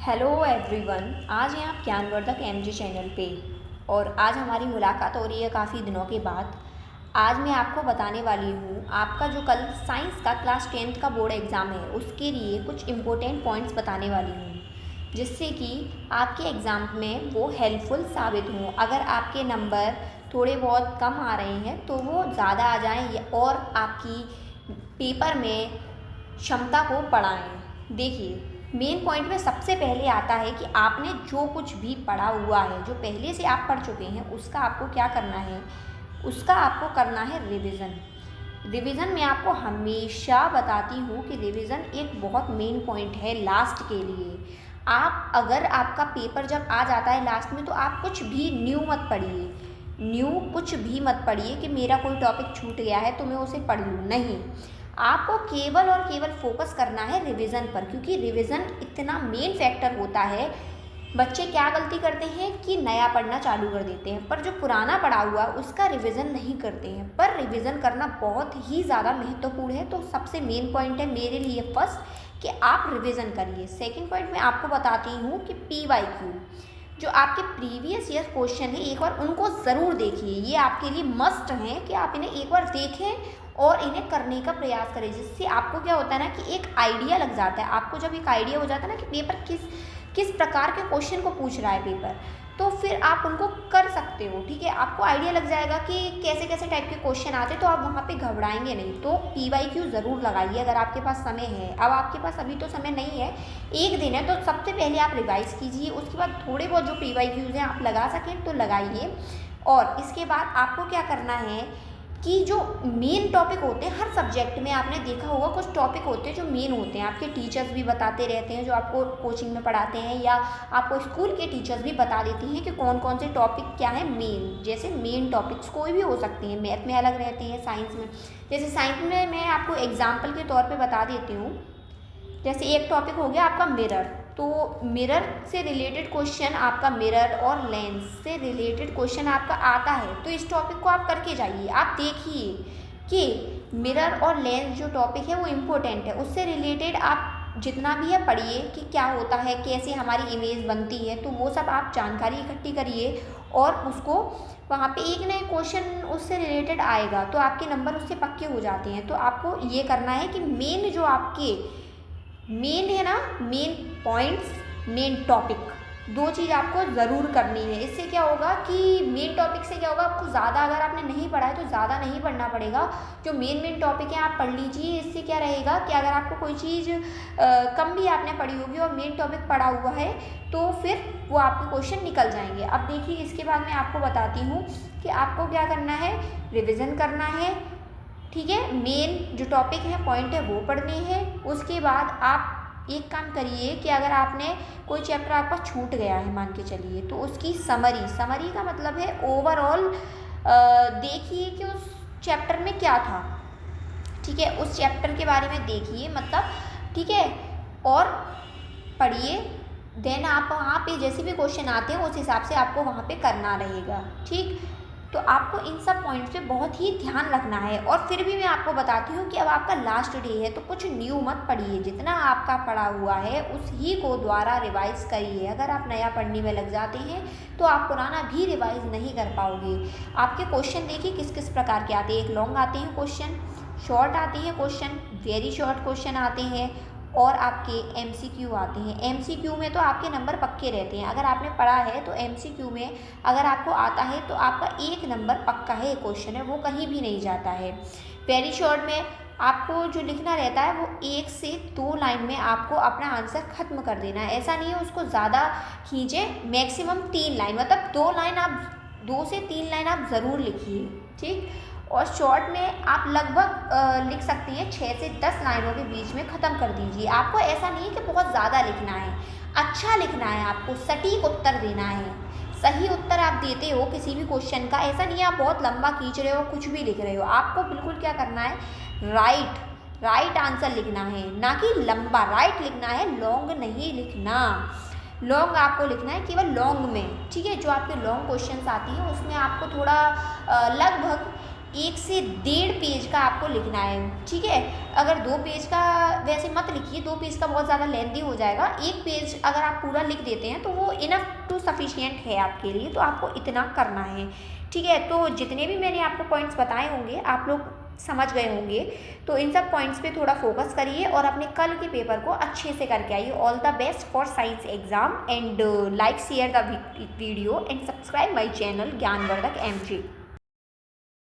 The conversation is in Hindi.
हेलो एवरीवन, आज हैं आप ज्ञानवर्धक एमजी चैनल पे। और आज हमारी मुलाकात हो रही है काफ़ी दिनों के बाद। आज मैं आपको बताने वाली हूँ, आपका जो कल साइंस का क्लास 10th का बोर्ड एग्ज़ाम है उसके लिए कुछ इम्पोर्टेंट पॉइंट्स बताने वाली हूँ, जिससे कि आपके एग्ज़ाम में वो हेल्पफुल साबित हों। अगर आपके नंबर थोड़े बहुत कम आ रहे हैं तो वो ज़्यादा आ जाएँ और आपकी पेपर में क्षमता को बढ़ाएं। देखिए, मेन पॉइंट में सबसे पहले आता है कि आपने जो कुछ भी पढ़ा हुआ है, जो पहले से आप पढ़ चुके हैं, उसका आपको क्या करना है, उसका आपको करना है रिवीजन। रिवीजन मैं आपको हमेशा बताती हूँ कि रिवीजन एक बहुत मेन पॉइंट है लास्ट के लिए। आप अगर आपका पेपर जब आ जाता है लास्ट में तो आप कुछ भी न्यू मत पढ़िए, न्यू कुछ भी मत पढ़िए कि मेरा कोई टॉपिक छूट गया है तो मैं उसे पढ़ लूँ। नहीं, आपको केवल और केवल फोकस करना है रिवीजन पर, क्योंकि रिवीजन इतना मेन फैक्टर होता है। बच्चे क्या गलती करते हैं कि नया पढ़ना चालू कर देते हैं, पर जो पुराना पढ़ा हुआ उसका रिवीजन नहीं करते हैं। पर रिवीजन करना बहुत ही ज़्यादा महत्वपूर्ण है। तो सबसे मेन पॉइंट है मेरे लिए फर्स्ट कि आप रिवीजन करिए। सेकंड पॉइंट मैं आपको बताती हूँ कि PYQ, जो आपके प्रीवियस ईयर क्वेश्चन है, एक बार उनको ज़रूर देखिए। ये आपके लिए मस्ट हैं कि आप इन्हें एक बार देखें और इन्हें करने का प्रयास करें, जिससे आपको क्या होता है ना कि एक आइडिया लग जाता है। आपको जब एक आइडिया हो जाता है ना कि पेपर किस किस प्रकार के क्वेश्चन को पूछ रहा है पेपर, तो फिर आप उनको कर सकते हो। ठीक है, आपको आइडिया लग जाएगा कि कैसे कैसे टाइप के क्वेश्चन आते हैं, तो आप वहाँ पे घबराएंगे नहीं। तो PYQ ज़रूर लगाइए अगर आपके पास समय है। अब आपके पास अभी तो समय नहीं है, एक दिन है, तो सबसे पहले आप रिवाइज कीजिए। उसके बाद थोड़े बहुत जो PYQs हैं आप लगा सकें तो लगाइए। और इसके बाद आपको क्या करना है कि जो मेन टॉपिक होते हैं हर सब्जेक्ट में, आपने देखा होगा कुछ टॉपिक होते हैं जो मेन होते हैं, आपके टीचर्स भी बताते रहते हैं, जो आपको कोचिंग में पढ़ाते हैं, या आपको स्कूल के टीचर्स भी बता देती हैं कि कौन कौन से टॉपिक क्या है मेन। जैसे मेन टॉपिक्स कोई भी हो सकते हैं, मैथ में अलग रहते हैं, साइंस में। जैसे साइंस में मैं आपको एग्जाम्पल के तौर पर बता देती हूँ। जैसे एक टॉपिक हो गया आपका मिरर, तो मिरर से रिलेटेड क्वेश्चन आपका, मिरर और लेंस से रिलेटेड क्वेश्चन आपका आता है, तो इस टॉपिक को आप करके जाइए। आप देखिए कि मिरर और लेंस जो टॉपिक है वो इम्पोर्टेंट है, उससे रिलेटेड आप जितना भी है पढ़िए कि क्या होता है, कैसे हमारी इमेज बनती है। तो वो सब आप जानकारी इकट्ठी करिए और उसको वहाँ पे एक नए क्वेश्चन उससे रिलेटेड आएगा तो आपके नंबर उससे पक्के हो जाते हैं। तो आपको ये करना है कि मेन जो आपके मेन है ना, मेन पॉइंट्स, मेन टॉपिक, दो चीज़ आपको ज़रूर करनी है। इससे क्या होगा कि मेन टॉपिक से क्या होगा, आपको ज़्यादा अगर आपने नहीं पढ़ा है तो ज़्यादा नहीं पढ़ना पड़ेगा। जो मेन टॉपिक है आप पढ़ लीजिए। इससे क्या रहेगा कि अगर आपको कोई चीज़ कम भी आपने पढ़ी होगी और मेन टॉपिक पढ़ा हुआ है तो फिर वो आपके क्वेश्चन निकल जाएंगे। अब देखिए, इसके बाद मैं आपको बताती हूँ कि आपको क्या करना है, रिविज़न करना है। ठीक है, मेन जो टॉपिक है, पॉइंट है, वो पढ़ने हैं। उसके बाद आप एक काम करिए कि अगर आपने कोई चैप्टर आपका छूट गया है मान के चलिए, तो उसकी समरी का मतलब है ओवरऑल देखिए कि उस चैप्टर में क्या था। ठीक है, उस चैप्टर के बारे में देखिए, मतलब ठीक है, और पढ़िए। देन आप वहाँ पे जैसे भी क्वेश्चन आते हैं उस हिसाब से आपको वहाँ पे करना रहेगा। ठीक, तो आपको इन सब पॉइंट्स पे बहुत ही ध्यान रखना है। और फिर भी मैं आपको बताती हूँ कि अब आपका लास्ट डे है तो कुछ न्यू मत पढ़िए, जितना आपका पढ़ा हुआ है उस ही को दोबारा रिवाइज करिए। अगर आप नया पढ़ने में लग जाते हैं तो आप पुराना भी रिवाइज नहीं कर पाओगे। आपके क्वेश्चन देखिए किस किस प्रकार के आते हैं। एक लॉन्ग आते हैं क्वेश्चन, शॉर्ट आते हैं क्वेश्चन, वेरी शॉर्ट क्वेश्चन आते हैं, और आपके MCQ आते हैं। MCQ में तो आपके नंबर पक्के रहते हैं। अगर आपने पढ़ा है तो MCQ में अगर आपको आता है तो आपका एक नंबर पक्का है, क्वेश्चन है वो कहीं भी नहीं जाता है। वेरी शॉर्ट में आपको जो लिखना रहता है वो 1 से 2 लाइन में आपको अपना आंसर खत्म कर देना है। ऐसा नहीं है उसको ज़्यादा खींचे, मैक्सिमम 3 लाइन, मतलब 2 लाइन आप 2 से 3 लाइन आप ज़रूर लिखिए। ठीक, और शॉर्ट में आप लगभग लिख सकते हैं 6 से 10 लाइनों के बीच में ख़त्म कर दीजिए। आपको ऐसा नहीं है कि बहुत ज़्यादा लिखना है, अच्छा लिखना है, आपको सटीक उत्तर देना है। सही उत्तर आप देते हो किसी भी क्वेश्चन का, ऐसा नहीं है आप बहुत लंबा खींच रहे हो, कुछ भी लिख रहे हो। आपको बिल्कुल क्या करना है, राइट आंसर लिखना है, ना कि लंबा। राइट लिखना है, लॉन्ग नहीं लिखना। लॉन्ग आपको लिखना है केवल लॉन्ग में। ठीक है, जो आपके लॉन्ग क्वेश्चंस आती हैं उसमें आपको थोड़ा लगभग 1 से 1.5 पेज का आपको लिखना है, ठीक है। अगर 2 पेज का वैसे मत लिखिए, 2 पेज का बहुत ज़्यादा लेंथी हो जाएगा। 1 पेज अगर आप पूरा लिख देते हैं तो वो इनफ टू सफिशिएंट है आपके लिए, तो आपको इतना करना है, ठीक है। तो जितने भी मैंने आपको पॉइंट्स बताए होंगे आप लोग समझ गए होंगे, तो इन सब पॉइंट्स पे थोड़ा फोकस करिए और अपने कल के पेपर को अच्छे से करके आइए। All the best for science exam and like share the video and subscribe my channel ज्ञानवर्धक MG।